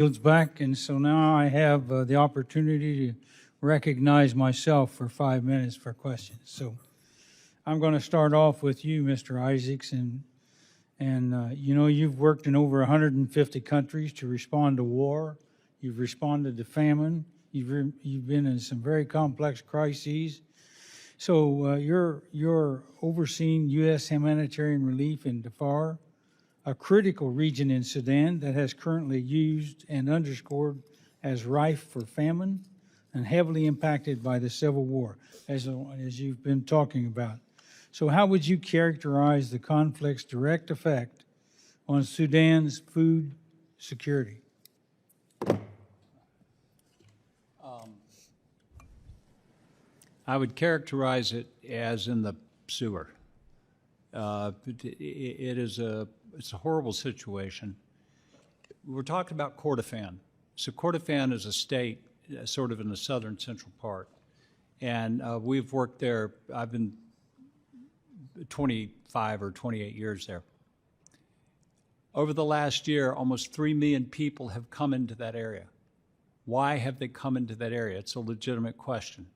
Yields back, and so now I have the opportunity to recognize myself for 5 minutes for questions. So I'm going to start off with you, Mr. Isaacs, and you know, you've worked in over 150 countries to respond to war. You've responded to famine. You've been in some very complex crises. So you're overseeing U.S. humanitarian relief in Darfur, a critical region in Sudan that has currently used and underscored as rife for famine and heavily impacted by the civil war, as you've been talking about. So how would you characterize the conflict's direct effect on Sudan's food security? I would characterize it as in the sewer. It's a horrible situation. We're talking about Kordofan. So Kordofan is a state sort of in the southern central part. And we've worked there, I've been 25 or 28 years there. Over the last year, almost 3 million people have come into that area. Why have they come into that area? It's a legitimate question.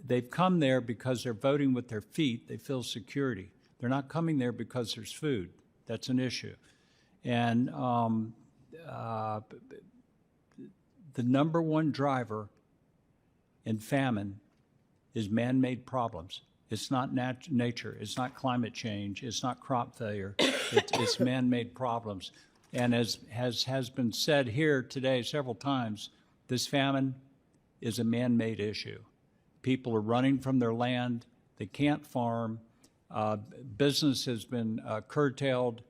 They've come there because they're voting with their feet. They feel security. They're not coming there because there's food. That's an issue. And the number one driver in famine is man-made problems. It's not nature. It's not climate change. It's not crop failure. It's man-made problems. And as has been said here today several times, this famine is a man-made issue. People are running from their land. They can't farm. Business has been curtailed.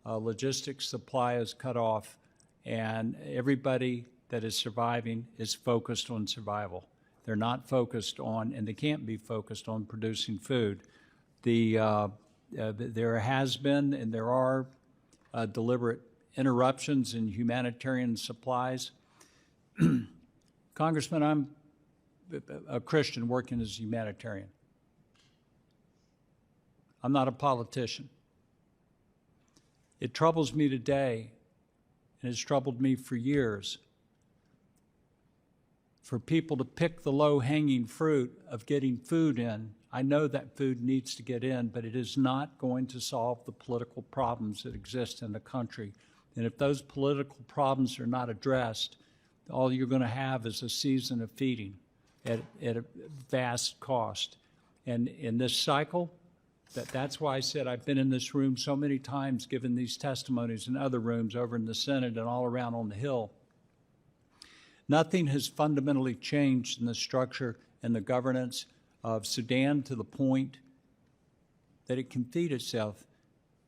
Logistics supply is cut off. And everybody that is surviving is focused on survival. They're not focused on, and they can't be focused on producing food. There has been and there are deliberate interruptions in humanitarian supplies. Congressman, I'm a Christian working as a humanitarian. I'm not a politician. It troubles me today, and it's troubled me for years, for people to pick the low-hanging fruit of getting food in. I know that food needs to get in, but it is not going to solve the political problems that exist in the country. And if those political problems are not addressed, all you're going to have is a season of feeding at a vast cost. And in this cycle, that's why I said I've been in this room so many times giving these testimonies in other rooms over in the Senate and all around on the Hill. Nothing has fundamentally changed in the structure and the governance of Sudan to the point that it can feed itself.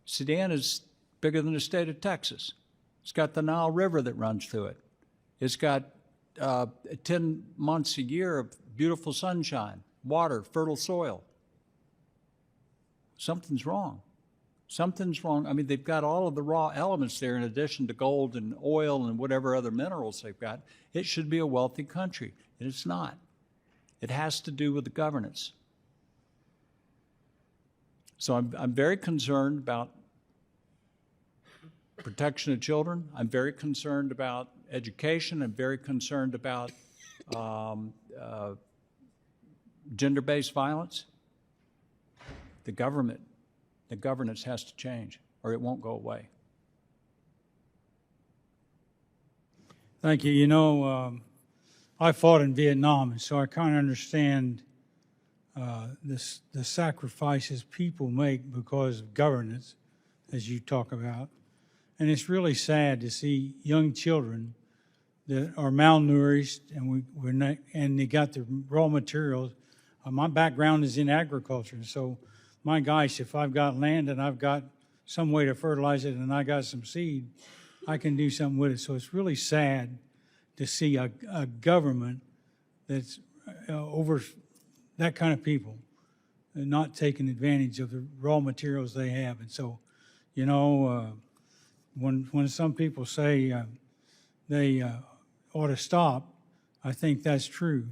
Sudan is bigger than the state of Texas. It's got the Nile River that runs through it. It's got 10 months a year of beautiful sunshine, water, fertile soil. Something's wrong. Something's wrong. I mean, they've got all of the raw elements there in addition to gold and oil and whatever other minerals they've got. It should be a wealthy country, and it's not. It has to do with the governance. So I'm very concerned about protection of children. I'm very concerned about education. I'm very concerned about gender-based violence. The governance has to change, or it won't go away. Thank you. You know, I fought in Vietnam, and so I kind of understand the sacrifices people make because of governance, as you talk about. And it's really sad to see young children that are malnourished, and they got the raw materials. My background is in agriculture, so my gosh, if I've got land and I've got some way to fertilize it and I got some seed, I can do something with it. So it's really sad to see a government that's over that kind of people and not taking advantage of the raw materials they have. And so, you know, when some people say they ought to stop, I think that's true.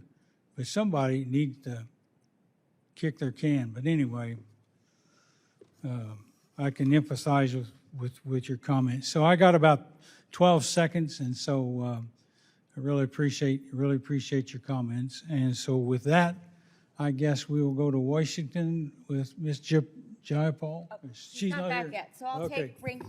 But somebody needs to kick their can. But anyway, I can emphasize with your comments. So I got about 12 seconds, and so I really appreciate your comments. And so with that, I guess we will go to Washington with Ms. Jayapal. She's not back here. yet, so I'll Okay. bring